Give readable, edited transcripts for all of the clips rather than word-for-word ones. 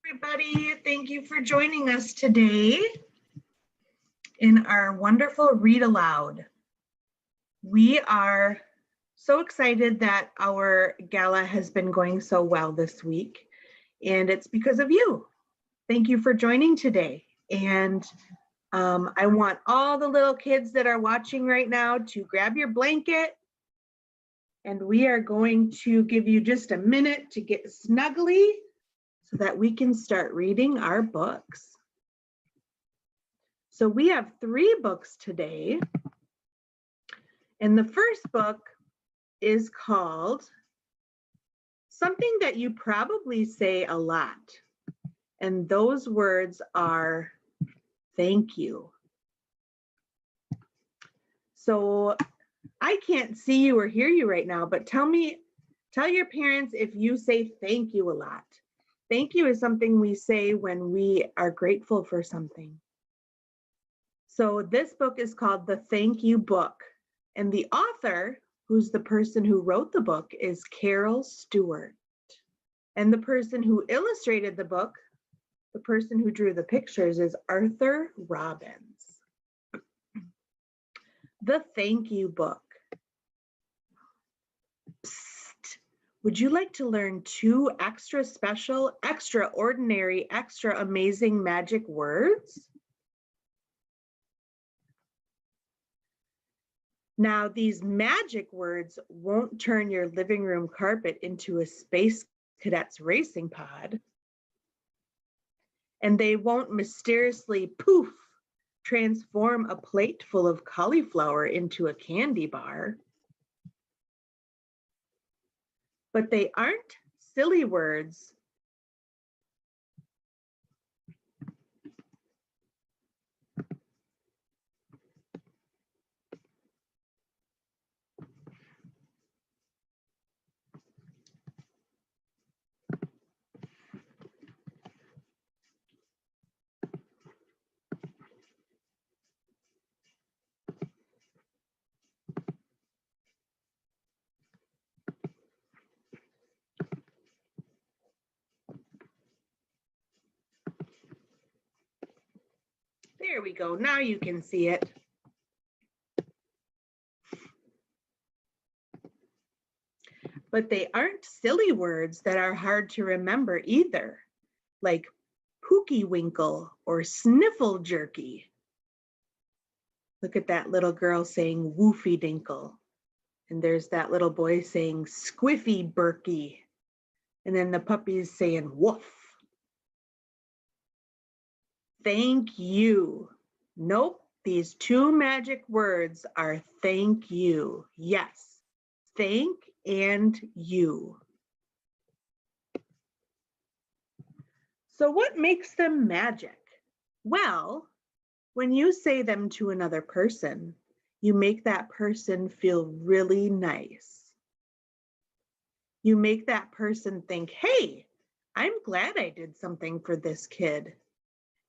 Everybody, thank you for joining us today in our wonderful read aloud. We are so excited that our gala has been going so well this week, and it's because of you. Thank you for joining today. And I want all the little kids that are watching right now to grab your blanket, and we are going to give you just a minute to get snuggly so that we can start reading our books. So we have 3 books today. And the first book is called something that you probably say a lot. And those words are thank you. So I can't see you or hear you right now, but tell your parents if you say thank you a lot. Thank you is something we say when we are grateful for something. So this book is called The Thank You Book. And the author, who's the person who wrote the book, is Carol Stewart. And the person who illustrated the book, the person who drew the pictures, is Arthur Robbins. The Thank You Book. Would you like to learn 2 extra special, extraordinary, extra amazing magic words? Now, these magic words won't turn your living room carpet into a Space Cadets racing pod. And they won't mysteriously, poof, transform a plate full of cauliflower into a candy bar. But they aren't silly words. There we go. Now you can see it. But they aren't silly words that are hard to remember either, like Pookie Winkle or Sniffle Jerky. Look at that little girl saying Woofy Dinkle. And there's that little boy saying Squiffy Berkey. And then the puppy's saying woof. Thank you. Nope, these 2 magic words are thank you. Yes, thank and you. So what makes them magic? Well, when you say them to another person, you make that person feel really nice. You make that person think, hey, I'm glad I did something for this kid.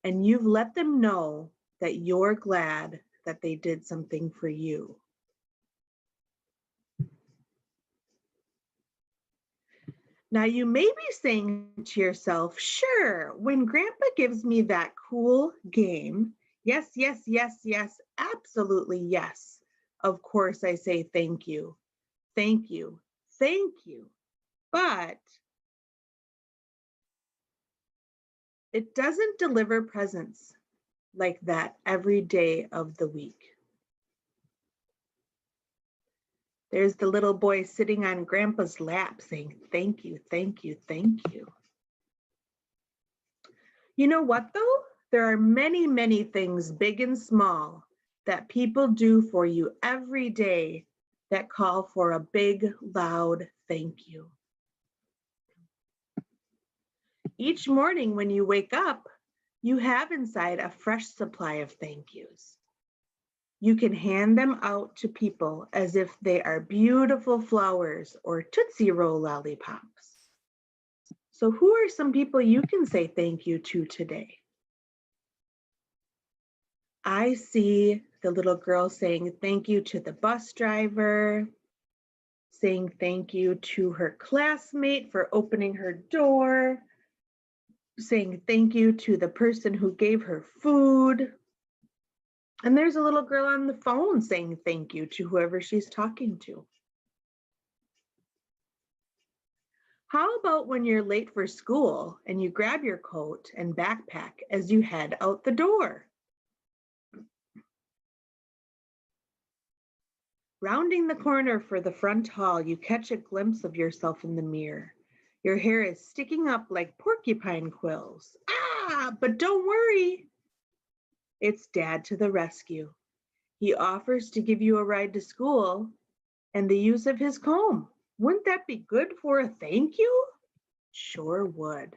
And you've let them know that you're glad that they did something for you. Now you may be saying to yourself, sure, when Grandpa gives me that cool game, yes, yes, yes, yes, absolutely yes. Of course I say thank you, thank you, thank you. But it doesn't deliver presents like that every day of the week. There's the little boy sitting on Grandpa's lap saying, thank you, thank you, thank you. You know what though? There are many, many things, big and small, that people do for you every day that call for a big, loud thank you. Each morning when you wake up, you have inside a fresh supply of thank yous. You can hand them out to people as if they are beautiful flowers or Tootsie Roll lollipops. So who are some people you can say thank you to today? I see the little girl saying thank you to the bus driver, saying thank you to her classmate for opening her door, saying thank you to the person who gave her food. And there's a little girl on the phone saying thank you to whoever she's talking to. How about when you're late for school and you grab your coat and backpack as you head out the door? Rounding the corner for the front hall, you catch a glimpse of yourself in the mirror. Your hair is sticking up like porcupine quills. Ah, but don't worry. It's Dad to the rescue. He offers to give you a ride to school and the use of his comb. Wouldn't that be good for a thank you? Sure would.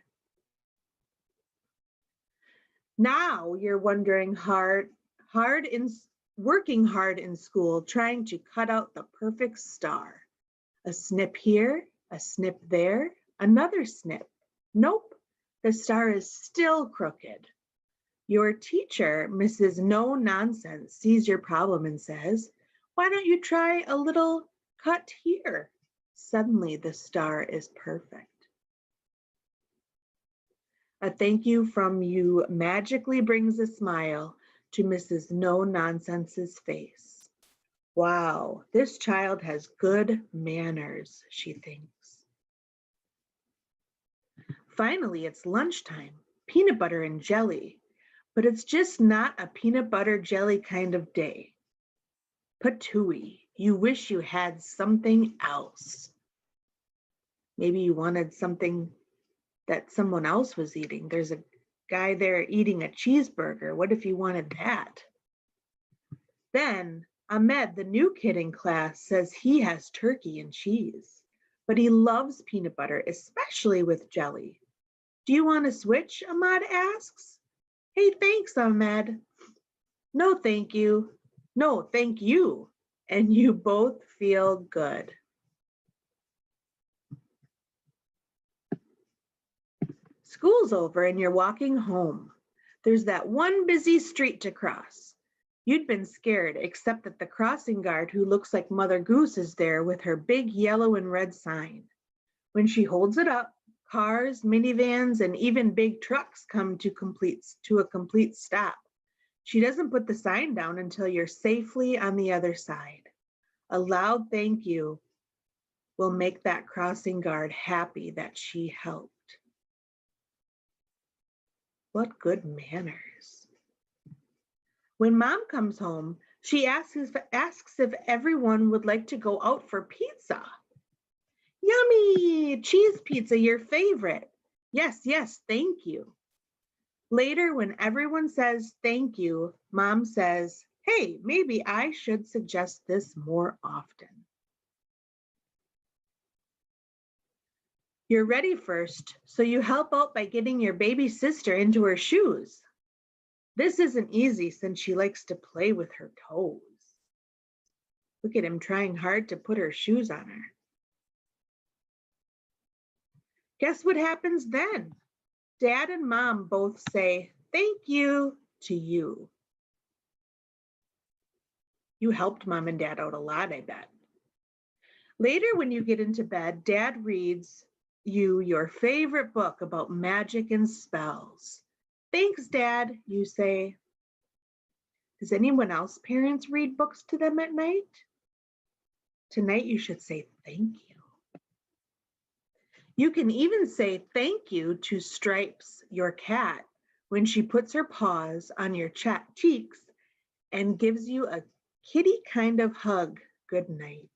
Now you're working hard in school, trying to cut out the perfect star. A snip here, a snip there, another snip. Nope, the star is still crooked. Your teacher, Mrs. No Nonsense, sees your problem and says, "Why don't you try a little cut here?" Suddenly the star is perfect. A thank you from you magically brings a smile to Mrs. No Nonsense's face. Wow, this child has good manners, she thinks. Finally, it's lunchtime, peanut butter and jelly, but it's just not a peanut butter jelly kind of day. Patooey, you wish you had something else. Maybe you wanted something that someone else was eating. There's a guy there eating a cheeseburger. What if you wanted that? Then Ahmed, the new kid in class, says he has turkey and cheese, but he loves peanut butter, especially with jelly. Do you want to switch? Ahmad asks. Hey, thanks, Ahmed. No, thank you. No, thank you. And you both feel good. School's over and you're walking home. There's that one busy street to cross. You'd been scared, except that the crossing guard who looks like Mother Goose is there with her big yellow and red sign. When she holds it up, cars, minivans, and even big trucks come to a complete stop. She doesn't put the sign down until you're safely on the other side. A loud thank you will make that crossing guard happy that she helped. What good manners. When Mom comes home, she asks if everyone would like to go out for pizza. Yummy! Cheese pizza, your favorite. Yes, yes, thank you. Later, when everyone says thank you, Mom says, hey, maybe I should suggest this more often. You're ready first, so you help out by getting your baby sister into her shoes. This isn't easy since she likes to play with her toes. Look at him trying hard to put her shoes on her. Guess what happens then? Dad and Mom both say thank you to you. You helped Mom and Dad out a lot, I bet. Later, when you get into bed, Dad reads you your favorite book about magic and spells. Thanks, Dad, you say. Does anyone else parents read books to them at night? Tonight you should say thank you. You can even say thank you to Stripes, your cat, when she puts her paws on your cheeks and gives you a kitty kind of hug good night.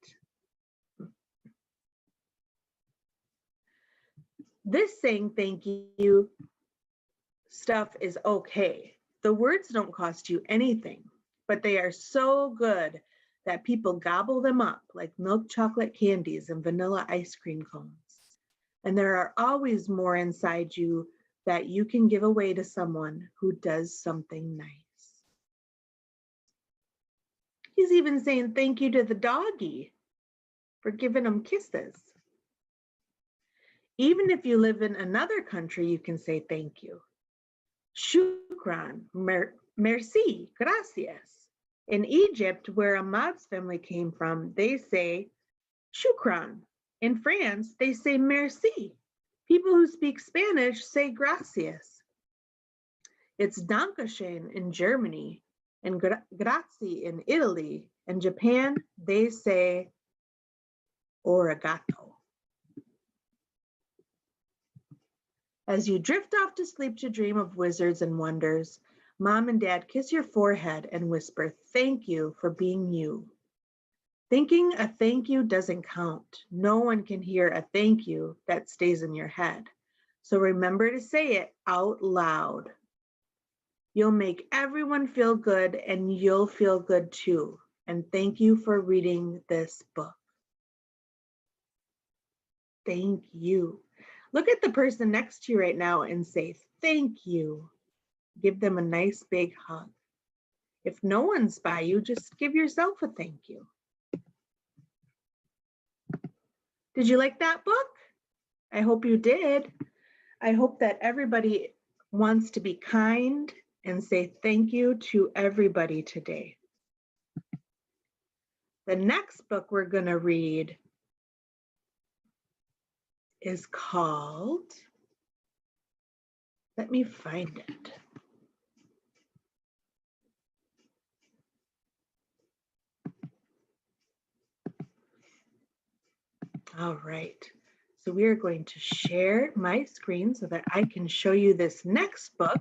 This saying thank you stuff is okay. The words don't cost you anything, but they are so good that people gobble them up like milk chocolate candies and vanilla ice cream cones. And there are always more inside you that you can give away to someone who does something nice. He's even saying thank you to the doggy for giving him kisses. Even if you live in another country, you can say thank you. Shukran, merci, gracias. In Egypt, where Ahmad's family came from, they say shukran. In France, they say merci. People who speak Spanish say gracias. It's Dankeschön in Germany, and grazie in Italy. In Japan, they say arigato. As you drift off to sleep to dream of wizards and wonders, Mom and Dad kiss your forehead and whisper, thank you for being you. Thinking a thank you doesn't count. No one can hear a thank you that stays in your head. So remember to say it out loud. You'll make everyone feel good and you'll feel good too. And thank you for reading this book. Thank you. Look at the person next to you right now and say, thank you. Give them a nice big hug. If no one's by you, just give yourself a thank you. Did you like that book? I hope you did. I hope that everybody wants to be kind and say thank you to everybody today. The next book we're going to read is called, let me find it. All right, so we are going to share my screen so that I can show you this next book.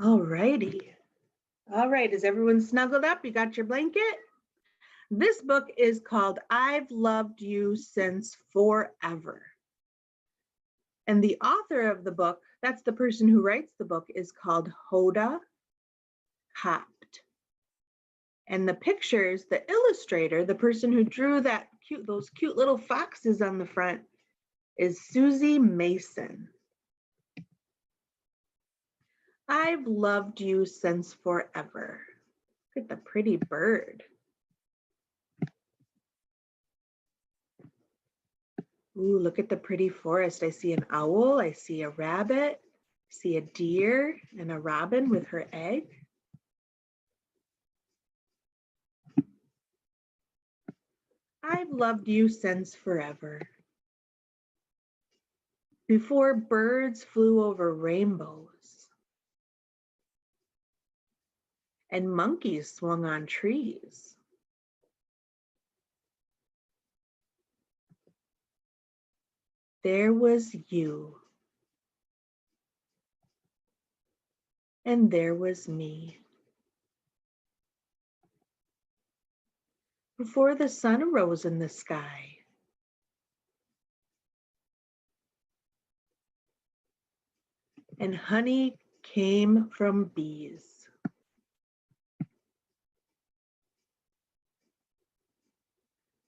All righty. All right, is everyone snuggled up? You got your blanket? This book is called I've Loved You Since Forever. And the author of the book, that's the person who writes the book, is called Hoda Kotb. And the pictures, the illustrator, the person who drew those cute little foxes on the front, is Susie Mason. I've loved you since forever. Look at the pretty bird. Ooh, look at the pretty forest. I see an owl, I see a rabbit, I see a deer and a robin with her egg. I've loved you since forever. Before birds flew over rainbows and monkeys swung on trees. There was you. And there was me. Before the sun rose in the sky. And honey came from bees.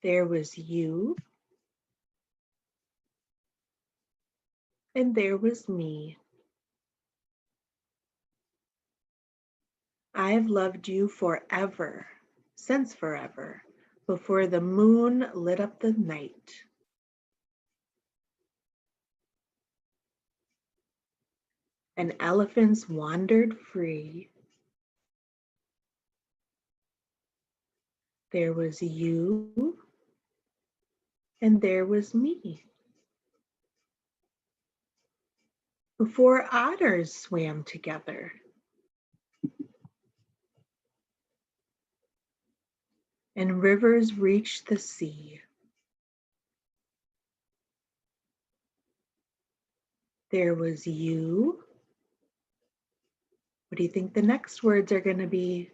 There was you. And there was me. I've loved you forever, since forever, before the moon lit up the night. And elephants wandered free. There was you, and there was me. Before otters swam together. And rivers reached the sea. There was you. What do you think the next words are going to be?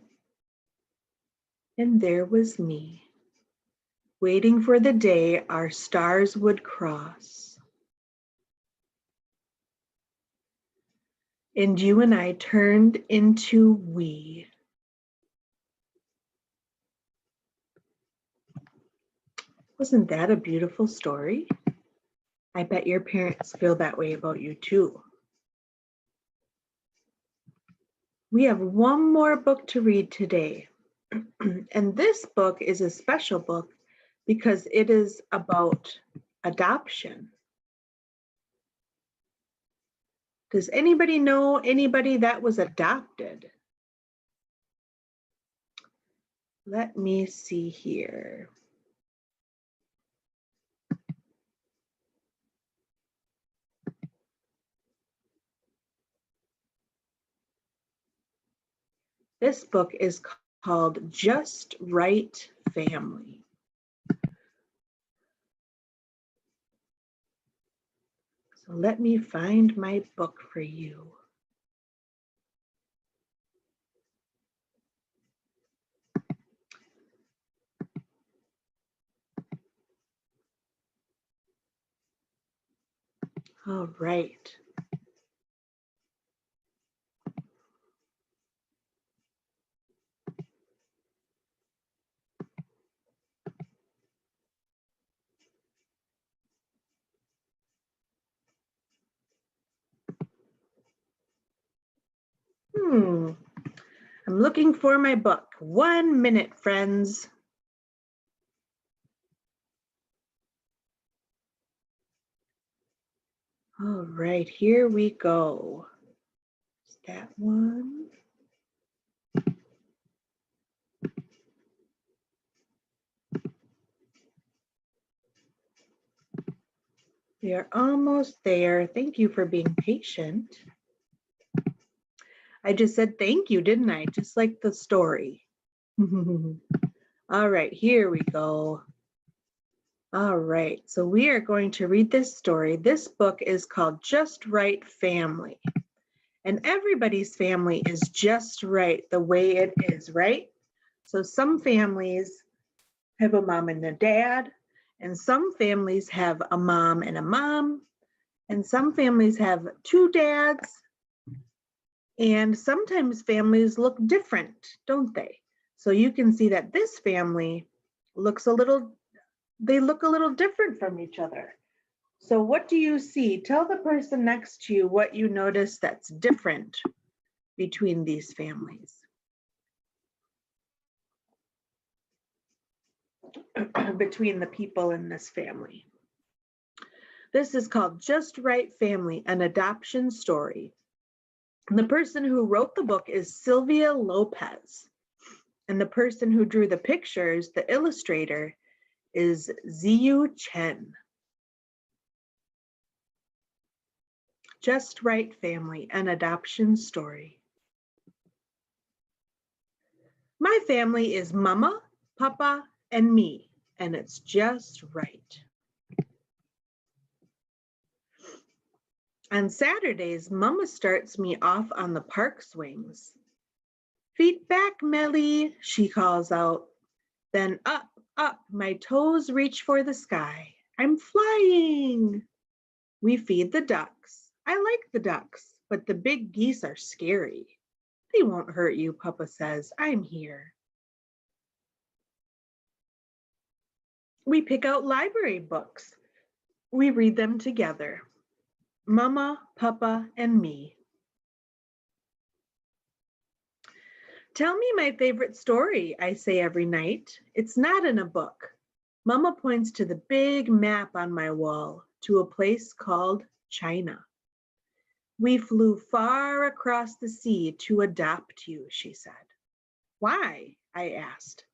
And there was me, waiting for the day our stars would cross. And you and I turned into we. Wasn't that a beautiful story? I bet your parents feel that way about you too. We have one more book to read today. And this book is a special book because it is about adoption. Does anybody know anybody that was adopted? Let me see here. This book is called Just Right Family. So let me find my book for you. All right. I'm looking for my book. 1 minute, friends. All right, here we go. Is that one? We are almost there. Thank you for being patient. I just said thank you, didn't I? Just like the story. All right, here we go. All right, so we are going to read this story. This book is called Just Right Family. And everybody's family is just right the way it is, right? So some families have a mom and a dad, and some families have a mom and a mom, and some families have two dads, and sometimes families look different, don't they? So you can see that this family looks a little different from each other. So what do you see? Tell the person next to you what you notice that's different between these families. Between the people in this family. This is called Just Right Family, an adoption story. And the person who wrote the book is Sylvia Lopez. And the person who drew the pictures, the illustrator, is Ziyu Chen. Just Right Family, an adoption story. My family is Mama, Papa, and me, and it's just right. On Saturdays, Mama starts me off on the park swings. Feet back, Melly, she calls out. Then up, up, my toes reach for the sky. I'm flying. We feed the ducks. I like the ducks, but the big geese are scary. They won't hurt you, Papa says. I'm here. We pick out library books. We read them together. Mama, Papa, and me. Tell me my favorite story, I say every night. It's not in a book. Mama points to the big map on my wall, to a place called China. We flew far across the sea to adopt you, she said. Why? I asked.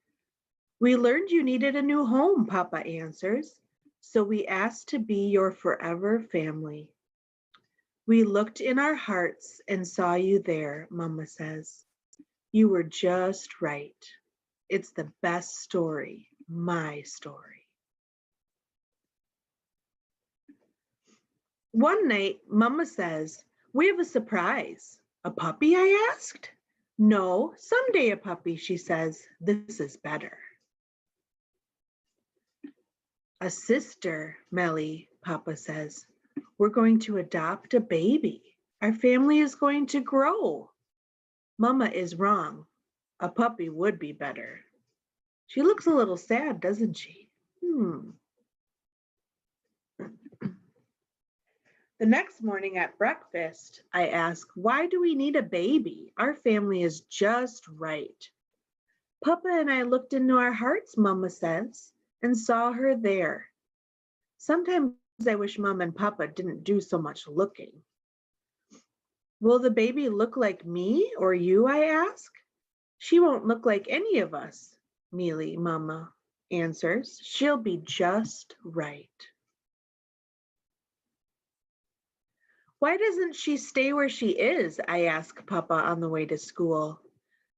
We learned you needed a new home, Papa answers. So we asked to be your forever family. We looked in our hearts and saw you there, Mama says. You were just right. It's the best story, my story. One night, Mama says, we have a surprise. A puppy, I asked. No, someday a puppy, she says. This is better. A sister, Melly, Papa says. We're going to adopt a baby. Our family is going to grow. Mama is wrong. A puppy would be better. She looks a little sad, doesn't she? The next morning at breakfast, I ask, why do we need a baby? Our family is just right. Papa and I looked into our hearts, Mama says, and saw her there. Sometimes I wish Mom and Papa didn't do so much looking. Will the baby look like me or you, I ask. She won't look like any of us, Mealy Mama answers. She'll be just right. Why doesn't she stay where she is? I ask Papa on the way to school.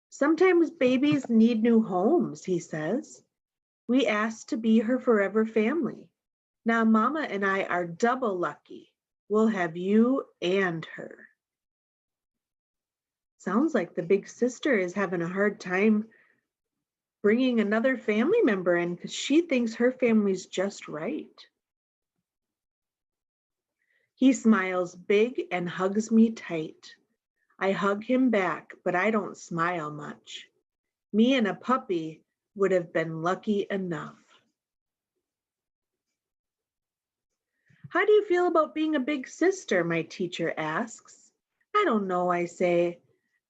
Sometimes babies need new homes, he says. We asked to be her forever family. Now Mama and I are double lucky. We'll have you and her. Sounds like the big sister is having a hard time bringing another family member in because she thinks her family's just right. He smiles big and hugs me tight. I hug him back, but I don't smile much. Me and a puppy would have been lucky enough. How do you feel about being a big sister? My teacher asks. I don't know, I say.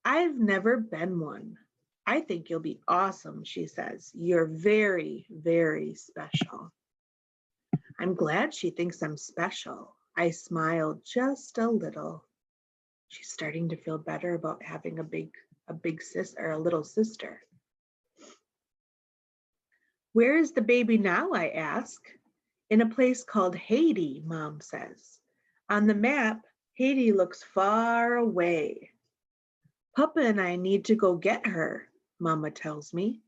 I've never been one. I think you'll be awesome, she says. You're very, very special. I'm glad she thinks I'm special. I smile just a little. She's starting to feel better about having a big sister or a little sister. Where is the baby now? I ask. In a place called Haiti, Mom says. On the map, Haiti looks far away. Papa and I need to go get her, Mama tells me.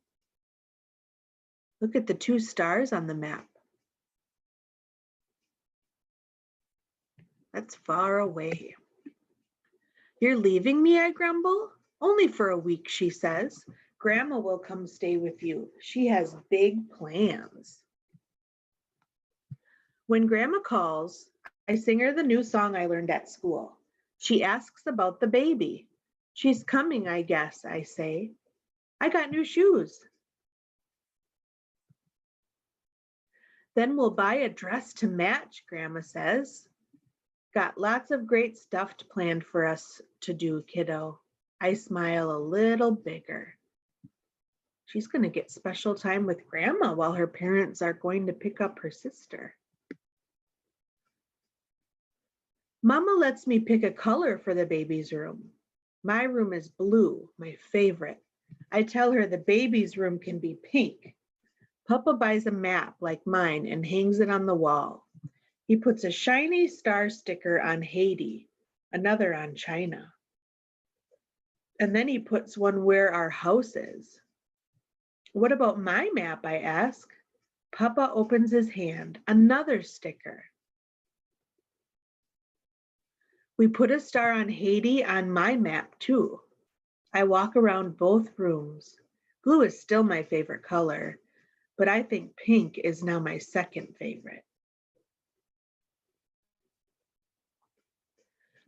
Look at the 2 stars on the map. That's far away. You're leaving me, I grumble. Only for a week, she says. Grandma will come stay with you. She has big plans. When Grandma calls, I sing her the new song I learned at school. She asks about the baby. She's coming, I guess, I say. I got new shoes. Then we'll buy a dress to match, Grandma says. Got lots of great stuff planned for us to do, kiddo. I smile a little bigger. She's going to get special time with Grandma while her parents are going to pick up her sister. Mama lets me pick a color for the baby's room. My room is blue, my favorite. I tell her the baby's room can be pink. Papa buys a map like mine and hangs it on the wall. He puts a shiny star sticker on Haiti, another on China. And then he puts one where our house is. What about my map, I ask. Papa opens his hand, another sticker. We put a star on Haiti on my map too. I walk around both rooms. Blue is still my favorite color, but I think pink is now my second favorite.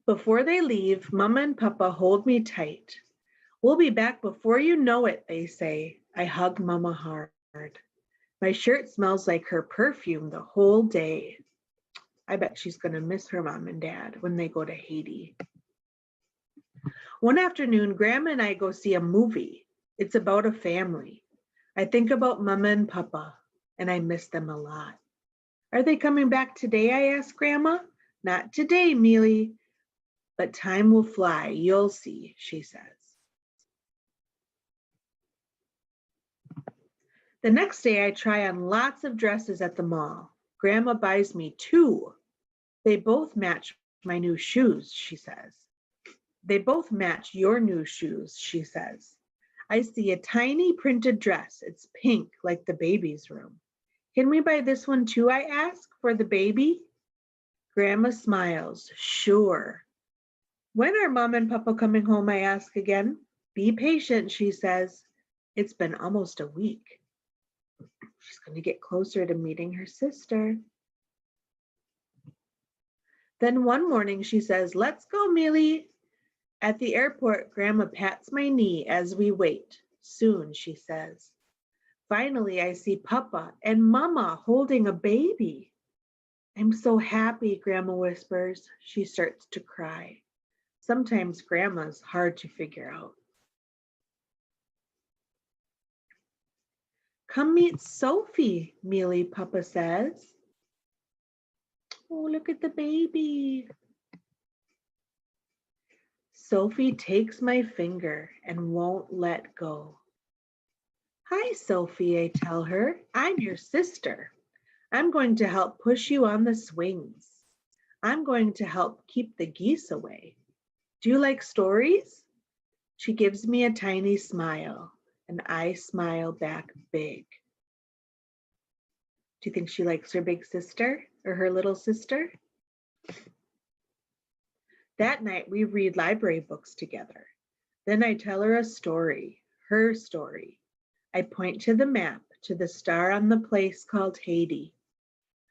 Before they leave, Mama and Papa hold me tight. We'll be back before you know it, they say. I hug Mama hard. My shirt smells like her perfume the whole day. I bet she's going to miss her mom and dad when they go to Haiti. One afternoon, Grandma and I go see a movie. It's about a family. I think about Mama and Papa, and I miss them a lot. Are they coming back today? I ask Grandma. Not today, Mealy, but time will fly. You'll see, she says. The next day, I try on lots of dresses at the mall. Grandma buys me 2. They both match my new shoes, she says. They both match your new shoes, she says. I see a tiny printed dress. It's pink, like the baby's room. Can we buy this one too, I ask, for the baby? Grandma smiles. Sure. When are Mom and Papa coming home, I ask again. Be patient, she says. It's been almost a week. She's going to get closer to meeting her sister. Then one morning she says, let's go, Mealy. At the airport, Grandma pats my knee as we wait. Soon, she says. Finally, I see Papa and Mama holding a baby. I'm so happy, Grandma whispers. She starts to cry. Sometimes Grandma's hard to figure out. Come meet Sophie, Mealy, Papa says. Oh, look at the baby. Sophie takes my finger and won't let go. Hi, Sophie, I tell her. I'm your sister. I'm going to help push you on the swings. I'm going to help keep the geese away. Do you like stories? She gives me a tiny smile, and I smile back big. Do you think she likes her big sister or her little sister? That night we read library books together. Then I tell her a story, her story. I point to the map, to the star on the place called Haiti.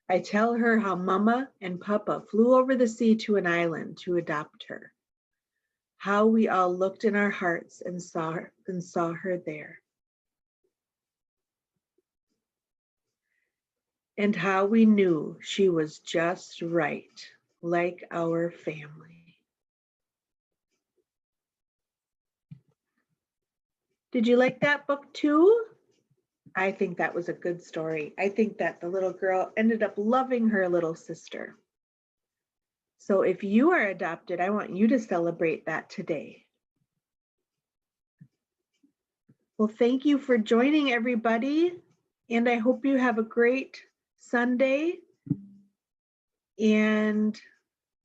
I tell her how Mama and Papa flew over the sea to an island to adopt her. How we all looked in our hearts and saw her there. And how we knew she was just right, like our family. Did you like that book too? I think that was a good story. I think that the little girl ended up loving her little sister. So if you are adopted, I want you to celebrate that today. Well, thank you for joining, everybody. And I hope you have a great Sunday. And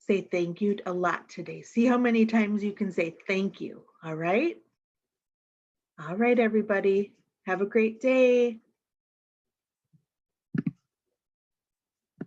say thank you a lot today. See how many times you can say thank you. All right? All right, everybody. Have a great day.